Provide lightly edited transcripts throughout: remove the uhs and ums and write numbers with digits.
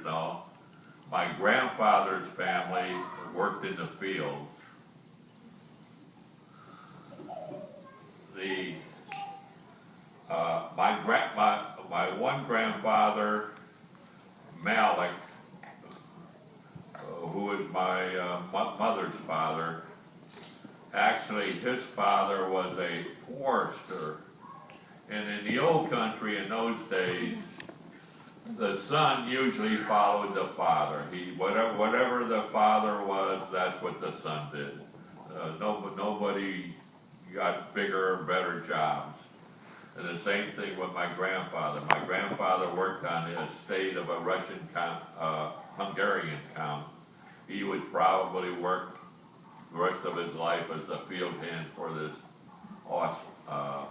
know, my grandfather's family worked in the fields. The my one grandfather, Malik, who is my mother's father, actually his father was a forester. And in the old country in those days, the son usually followed the father. Whatever the father was, that's what the son did. Nobody got bigger or better jobs. And the same thing with my grandfather. My grandfather worked on the estate of a Russian Hungarian count. He would probably work the rest of his life as a field hand for this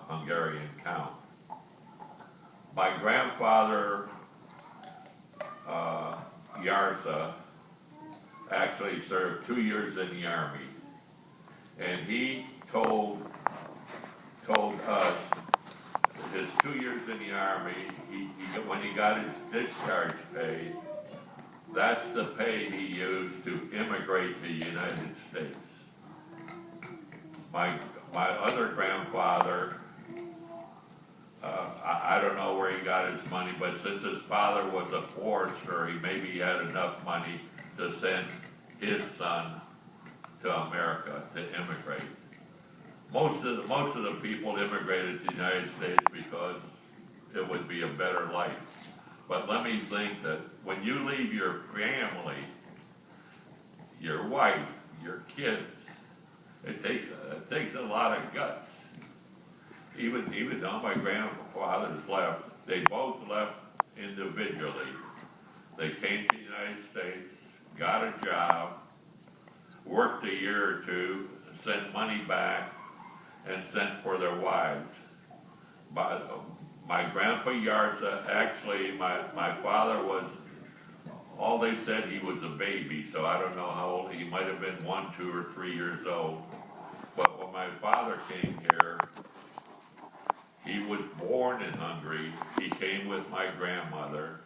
Hungarian count. My grandfather, Yarsa, actually served 2 years in the Army. And he told us his 2 years in the Army, when he got his discharge pay, that's the pay he used to immigrate to the United States. My other grandfather, I don't know where he got his money, but since his father was a forester, he had enough money to send his son to America to immigrate. Most of the people immigrated to the United States because it would be a better life. But let me think that when you leave your family, your wife, your kids, it takes a lot of guts. Even though my grandfathers left, they both left individually. They came to the United States, got a job, worked a year or two, sent money back, and sent for their wives. My grandpa Yarsa, actually, my father was, all they said he was a baby, so I don't know how old, he might have been 1, 2, or 3 years old. But when my father came here, he was born in Hungary. He came with my grandmother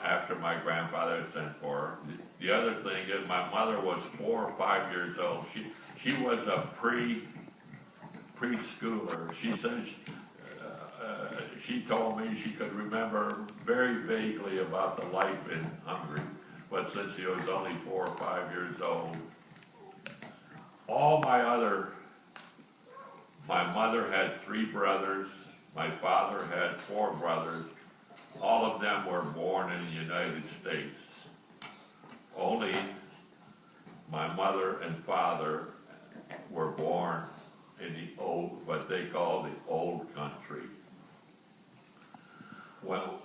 after my grandfather had sent for her. The other thing is my mother was 4 or 5 years old. She was a preschooler. She said she told me she could remember very vaguely about the life in Hungary, but since she was only 4 or 5 years old, my mother had 3 brothers, my father had 4 brothers, all of them were born in the United States. Only my mother and father were born in the old, what they call the old country. Well,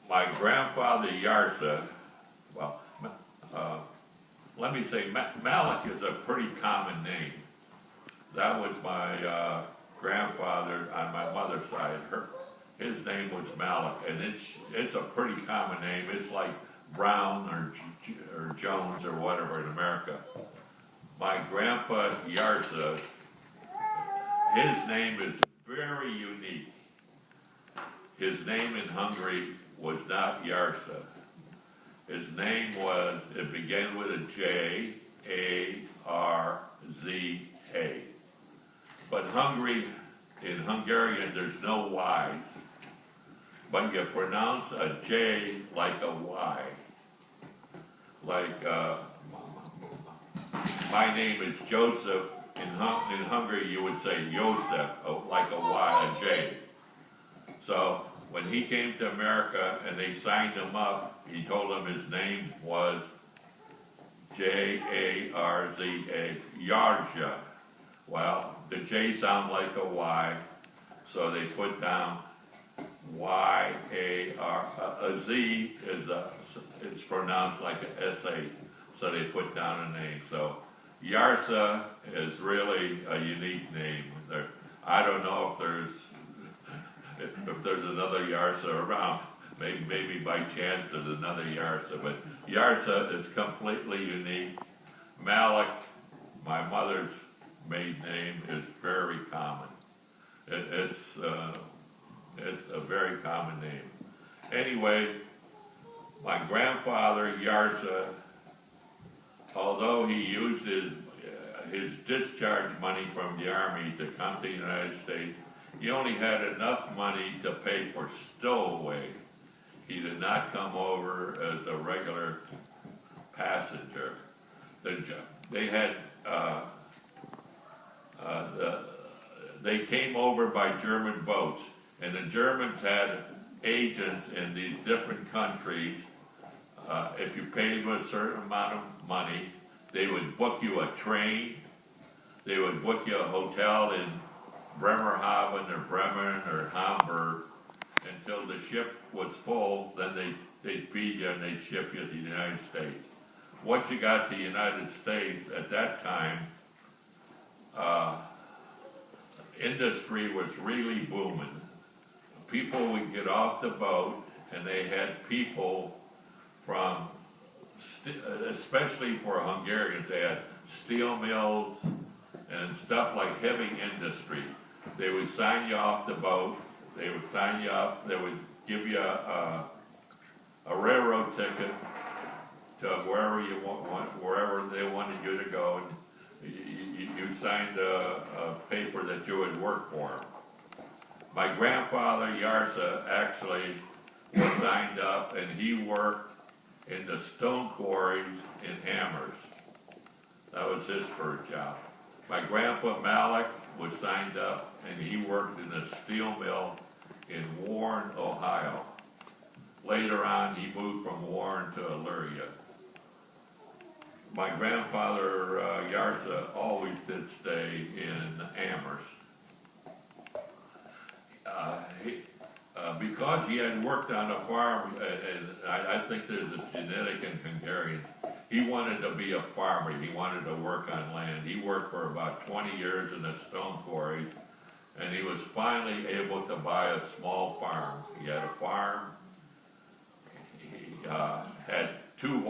my grandfather Yarsa, well, let me say Malik is a pretty common name. That was my grandfather on my mother's side. His name was Malik, and it's a pretty common name. It's like Brown or Jones or whatever in America. My grandpa Yarsa, his name is very unique. His name in Hungary was not Yarsa. His name was, it began with a J, A-R-Z-A. But in Hungarian, there's no Y's. But you pronounce a J like a Y. Like, my name is Joseph. In Hungary, you would say Joseph, like a Y, a J. So when he came to America and they signed him up, he told them his name was J-A-R-Z-A, Yarsa. Well, the J sounded like a Y, so they put down Y-A-R. A Z it's pronounced like an S-H, so they put down a name. So Yarsa is really a unique name. I don't know if there's another Yarsa around. Maybe by chance there's another Yarsa, but Yarsa is completely unique. Malik, my mother's maiden name, is very common. It's a very common name. Anyway, My grandfather, Yarsa, although he used his discharge money from the Army to come to the United States, he only had enough money to pay for stowaway. He did not come over as a regular passenger. They had they came over by German boats, and the Germans had agents in these different countries. If you paid a certain amount of money, they would book you a train, they would book you a hotel in Bremerhaven or Bremen or Hamburg until the ship was full. Then they'd feed you and they'd ship you to the United States. Once you got to the United States, at that time, industry was really booming. People would get off the boat and they had people from, especially for Hungarians, they had steel mills and stuff like heavy industry. They would sign you off the boat, they would sign you up, they would give you a railroad ticket to wherever you wherever they wanted you to go. You signed a paper that you would work for them. My grandfather, Yarsa, actually was signed up, and he worked in the stone quarries in Amherst. That was his first job. My grandpa Malik was signed up, and he worked in a steel mill in Warren, Ohio. Later on, he moved from Warren to Illyria. My grandfather, Yarsa, always did stay in Amherst. Because he had worked on a farm, and I think there's a genetic in Hungarians, he wanted to be a farmer. He wanted to work on land. He worked for about 20 years in the stone quarries, and he was finally able to buy a small farm. He had a farm. He had two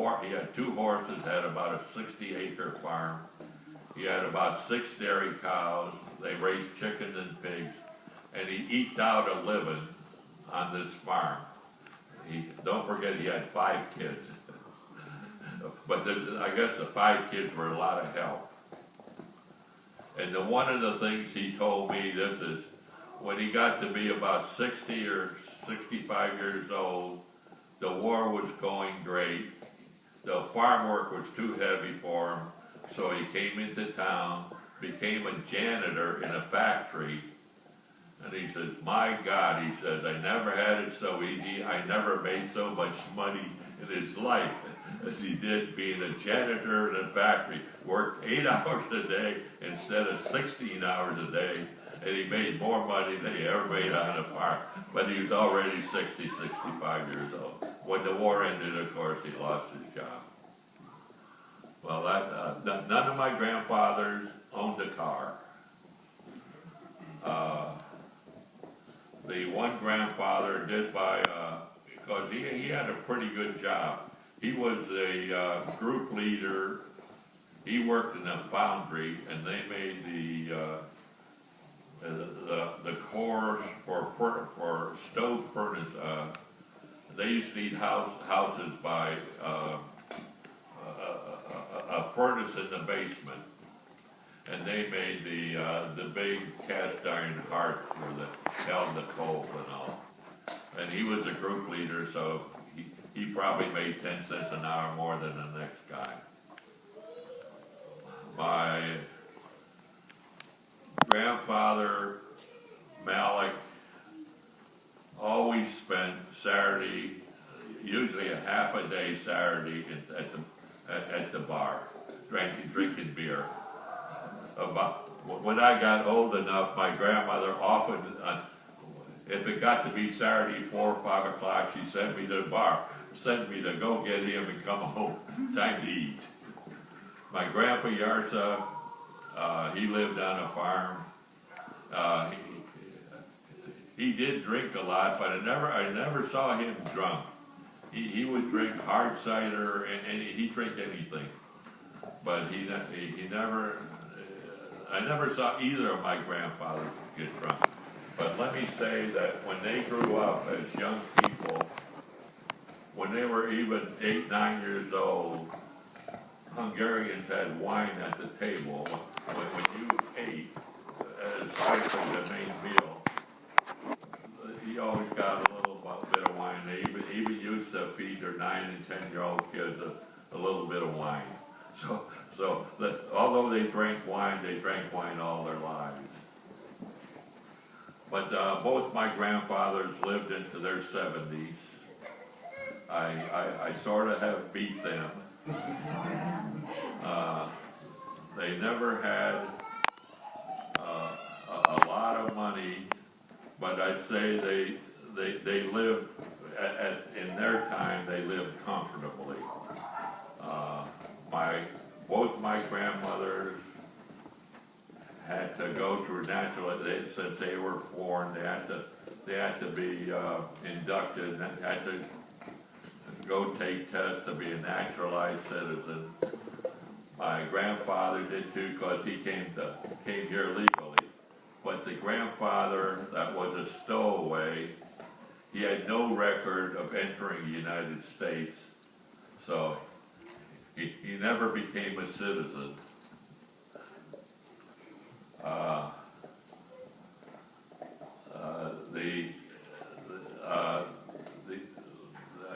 horses, had about a 60-acre farm. He had about 6 dairy cows. They raised chickens and pigs, and he eked out a living on this farm. Don't forget, he had 5 kids. But I guess the 5 kids were a lot of help. And one of the things he told me, this is, when he got to be about 60 or 65 years old, the war was going great. The farm work was too heavy for him, so he came into town, became a janitor in a factory, and he says, my God, he says, I never had it so easy. I never made so much money in his life as he did being a janitor in a factory. Worked 8 hours a day instead of 16 hours a day, and he made more money than he ever made on a farm. But he was already 60, 65 years old. When the war ended, of course, he lost his job. Well, none of my grandfathers owned a car. The one grandfather did buy, because he had a pretty good job. He was a group leader. He worked in a foundry, and they made the cores for stove furnace. They used to heat houses by a furnace in the basement, and they made the big cast iron hearth that held the coal and all. And he was a group leader, so he probably made 10 cents an hour more than the next guy. My grandfather, Malik, always spent Saturday, usually a half a day Saturday at the bar, drinking beer. When I got old enough, my grandmother often, if it got to be Saturday 4 or 5 o'clock, she sent me to the bar, sent me to go get him and come home. Time to eat. My grandpa Yarsa, he lived on a farm. He did drink a lot, but I never saw him drunk. He would drink hard cider, and he'd drink anything. But he never, I never saw either of my grandfathers get drunk. But let me say that when they grew up as young people, when when they were even 8, 9 years old, Hungarians had wine at the table. When you ate, aside from the main meal, you always got a little bit of wine. They even used to feed their 9 and 10-year-old kids a little bit of wine. So that although they drank wine all their lives. But both my grandfathers lived into their 70s. I sort of have beat them. They never had a lot of money, but I'd say they lived, in their time, they lived comfortably. Both my grandmothers had to go through since they were foreign, they had to be inducted and had to go take tests to be a naturalized citizen. My grandfather did too, because he came here legally. But the grandfather that was a stowaway, he had no record of entering the United States, so he never became a citizen. I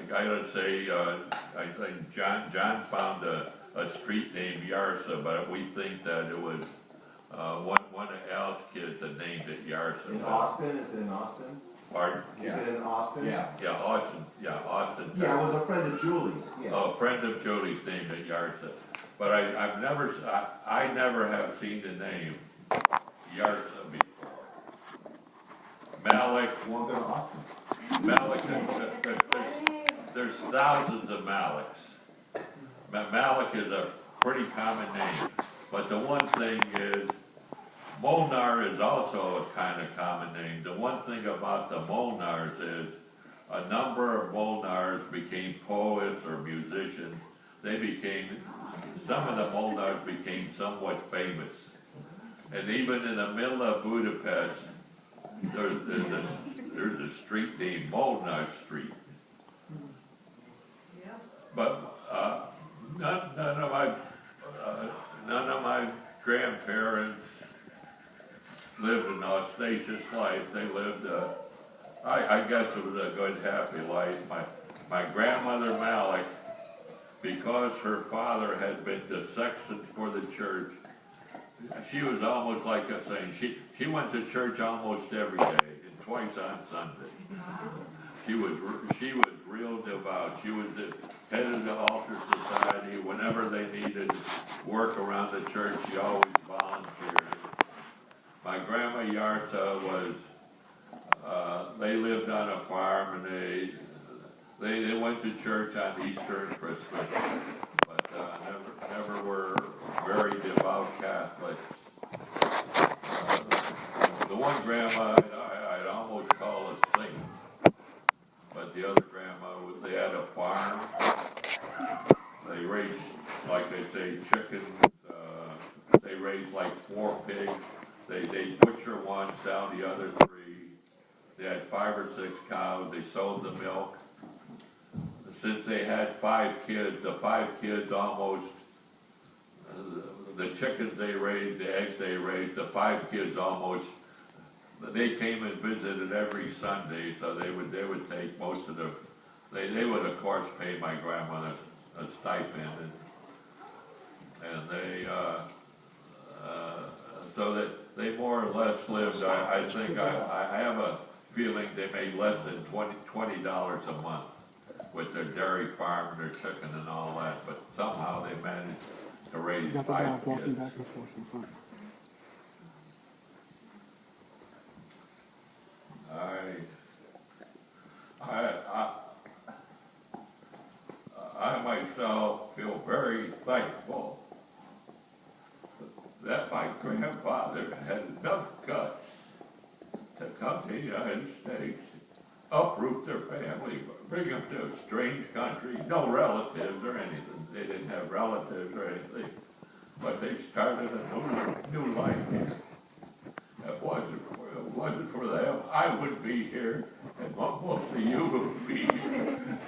gotta say, I think John found a street named Yarsa, but we think that it was one of Al's kids that named it Yarsa. In Austin? Is it in Austin? Pardon? Is it in Austin? Yeah, Austin. Yeah, Austin. Yeah, it was a friend of Julie's. Yeah. Oh, a friend of Julie's named it Yarsa. But I never have seen the name Yarsa before. Malik. Won't go to Austin. Malik, there's thousands of Maliks. Malik is a pretty common name, but the one thing is, Molnar is also a kind of common name. The one thing about the Molnars is, a number of Molnars became poets or musicians. Some of the Molnars became somewhat famous. And even in the middle of Budapest, there's a street named Molnar Street. But none of my grandparents lived an auspicious life. They lived I guess it was a good, happy life. My grandmother Malik, because her father had been the sexton for the church, she was almost like a saint. She went to church almost every day and twice on Sunday. She was real devout. She was the head of the altar society. Whenever they needed work around the church, she always volunteered. My grandma Yarsa was, they lived on a farm, and they went to church on Easter and Christmas, but never were very devout Catholics. The one grandma I'd almost call a saint, but the other grandma, they had a farm. They raised, like they say, chickens. They raised like 4 pigs. They butcher one, sell the other 3. They had 5 or 6 cows. They sold the milk. Since they had 5 kids, the 5 kids almost, the chickens they raised, the eggs they raised, the 5 kids almost, they came and visited every Sunday, so they would take most of they would of course pay my grandmother a stipend, and they, so that they more or less lived, I think, I have a feeling they made less than $20 a month with their dairy farm and their chicken and all that, but somehow they managed to raise 5 kids. Walking back and forth in front. I myself feel very thankful that my grandfather had enough guts to come to the United States, uproot their family, bring them to a strange country, no relatives or anything. They didn't have relatives or anything, but they started a new life here. If it wasn't for them, I would be here, and most of you would be here.